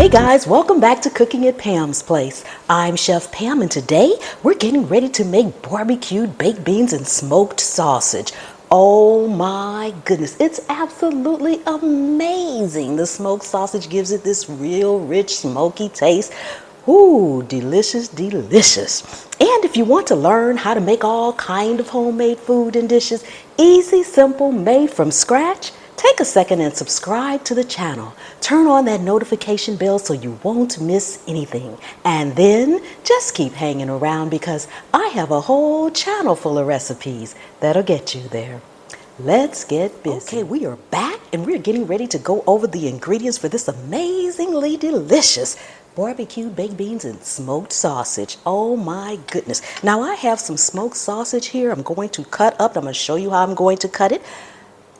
Hey guys, welcome back to Cooking at Pam's Place. I'm Chef Pam and today we're getting ready to make barbecued baked beans and smoked sausage. Oh my goodness, it's absolutely amazing. The smoked sausage gives it this real rich smoky taste. Ooh, delicious, delicious. And if you want to learn how to make all kind of homemade food and dishes, easy, simple, made from scratch, take a second and subscribe to the channel. Turn on that notification bell so you won't miss anything. And then just keep hanging around because I have a whole channel full of recipes that'll get you there. Let's get busy. Okay, we are back and we're getting ready to go over the ingredients for this amazingly delicious barbecued baked beans and smoked sausage. Oh my goodness. Now I have some smoked sausage here I'm going to cut up. I'm going to show you how I'm going to cut it.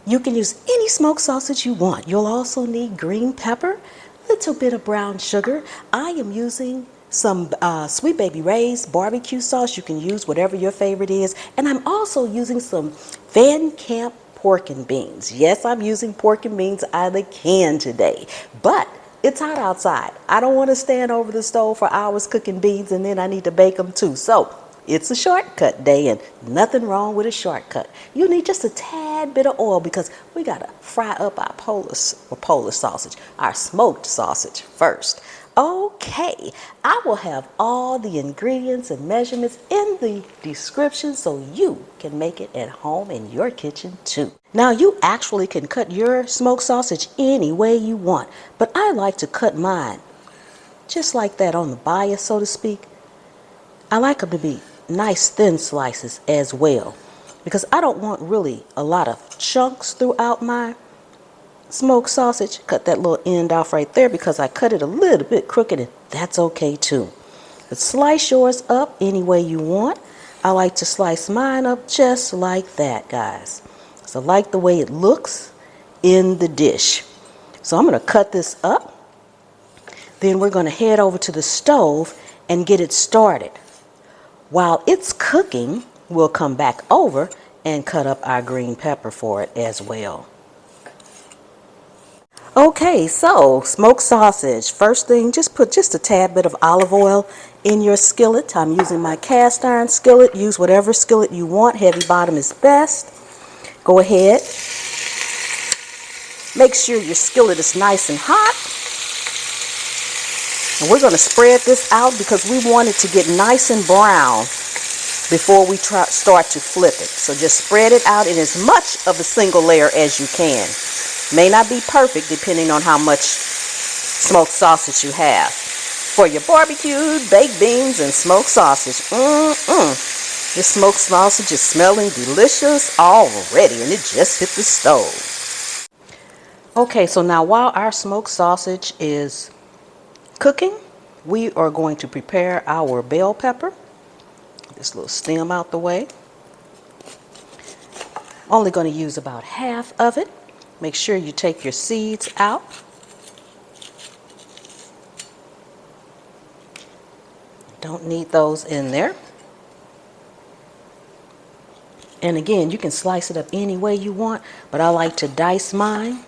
You can use any smoked sausage you want. You'll also need green pepper, a little bit of brown sugar. I am using some Sweet Baby Ray's barbecue sauce. You can use whatever your favorite is. And I'm also using some Van Camp pork and beans. Yes, I'm using pork and beans out of the can today. But it's hot outside. I don't want to stand over the stove for hours cooking beans and then I need to bake them too. So it's a shortcut day and nothing wrong with a shortcut. You need just a tad bit of oil because we got to fry up our Polish sausage, our smoked sausage first. Okay, I will have all the ingredients and measurements in the description so you can make it at home in your kitchen too. Now you actually can cut your smoked sausage any way you want, but I like to cut mine just like that on the bias, so to speak. I like them to be nice thin slices as well because I don't want really a lot of chunks throughout my smoked sausage. Cut that little end off right there because I cut it a little bit crooked and that's okay too. But slice yours up any way you want. I like to slice mine up just like that, guys. So I like the way it looks in the dish. So I'm going to cut this up. Then we're going to head over to the stove and get it started. While it's cooking, we'll come back over and cut up our green pepper for it as well. Okay, so smoked sausage. First thing, just put just a tad bit of olive oil in your skillet. I'm using my cast iron skillet. Use whatever skillet you want. Heavy bottom is best. Go ahead. Make sure your skillet is nice and hot. And we're going to spread this out because we want it to get nice and brown before we start to flip it. So just spread it out in as much of a single layer as you can. May not be perfect depending on how much smoked sausage you have. For your barbecued baked beans and smoked sausage, this smoked sausage is smelling delicious already and it just hit the stove. Okay, so now while our smoked sausage is cooking, we are going to prepare our bell pepper. This little stem out the way. Only going to use about half of it. Make sure you take your seeds out. Don't need those in there. And again, you can slice it up any way you want, but I like to dice mine.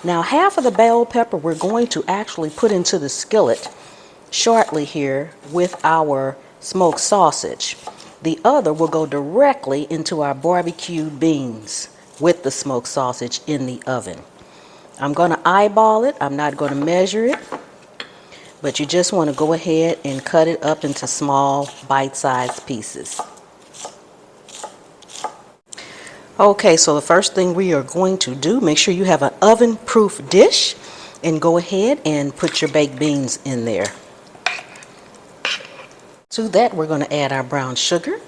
Now half of the bell pepper we're going to actually put into the skillet shortly here with our smoked sausage. The other will go directly into our barbecued beans with the smoked sausage in the oven. I'm going to eyeball it. I'm not going to measure it, but you just want to go ahead and cut it up into small bite-sized pieces. Okay, so the first thing we are going to do, make sure you have an oven-proof dish and go ahead and put your baked beans in there. To that, we're going to add our brown sugar.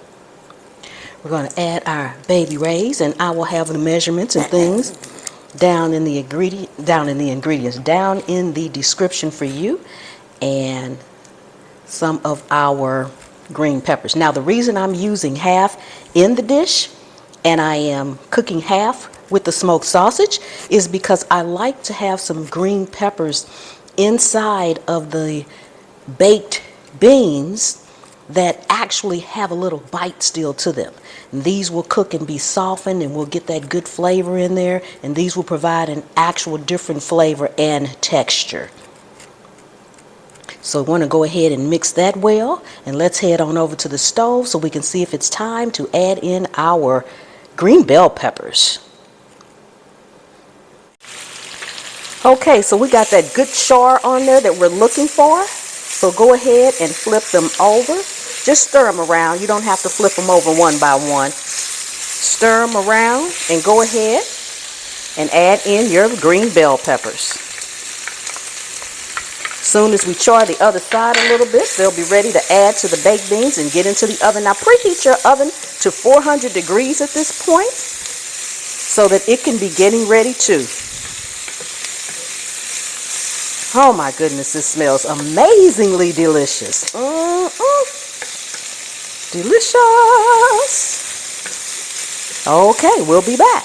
We're going to add our Baby Ray's, and I will have the measurements and things down in the description for you, and some of our green peppers. Now, the reason I'm using half in the dish and I am cooking half with the smoked sausage is because I like to have some green peppers inside of the baked beans that actually have a little bite still to them. And these will cook and be softened and we'll get that good flavor in there, and these will provide an actual different flavor and texture. So we want to go ahead and mix that well, and let's head on over to the stove so we can see if it's time to add in our green bell peppers. Okay, so we got that good char on there that we're looking for. So go ahead and flip them over. Just stir them around. You don't have to flip them over one by one. Stir them around and go ahead and add in your green bell peppers. Soon as we char the other side a little bit, they'll be ready to add to the baked beans and get into the oven. Now preheat your oven to 400 degrees at this point so that it can be getting ready too. Oh my goodness, this smells amazingly delicious. Delicious. Okay, we'll be back.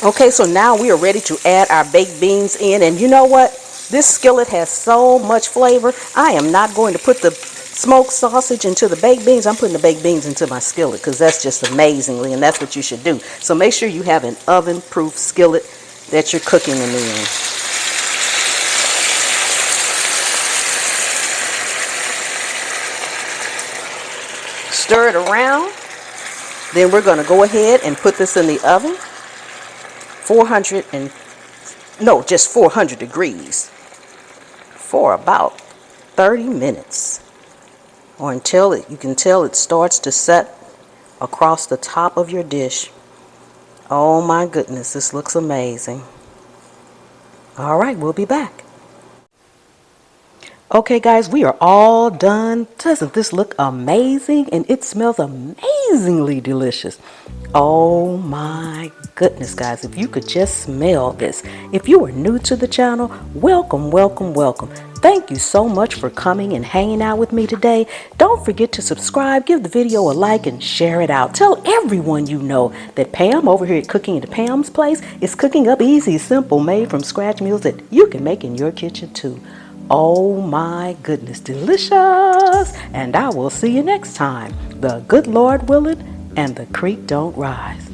Okay, so now we are ready to add our baked beans in, and you know what? This skillet has so much flavor. I am not going to put the smoked sausage into the baked beans. I'm putting the baked beans into my skillet because that's just amazingly, and that's what you should do. So make sure you have an oven-proof skillet that you're cooking them in. Stir it around. Then we're going to go ahead and put this in the oven. 400 degrees for about 30 minutes, or until you can tell it starts to set across the top of your dish. Oh my goodness, this looks amazing. All right, we'll be back. Okay guys, we are all done. Doesn't this look amazing? And it smells amazingly delicious. Oh my goodness guys, if you could just smell this. If you are new to the channel, welcome, welcome, welcome. Thank you so much for coming and hanging out with me today. Don't forget to subscribe, give the video a like, and share it out. Tell everyone you know that Pam over here at Cooking at Pam's Place is cooking up easy, simple, made from scratch meals that you can make in your kitchen too. Oh my goodness, delicious! And I will see you next time. The good Lord willing and the creek don't rise.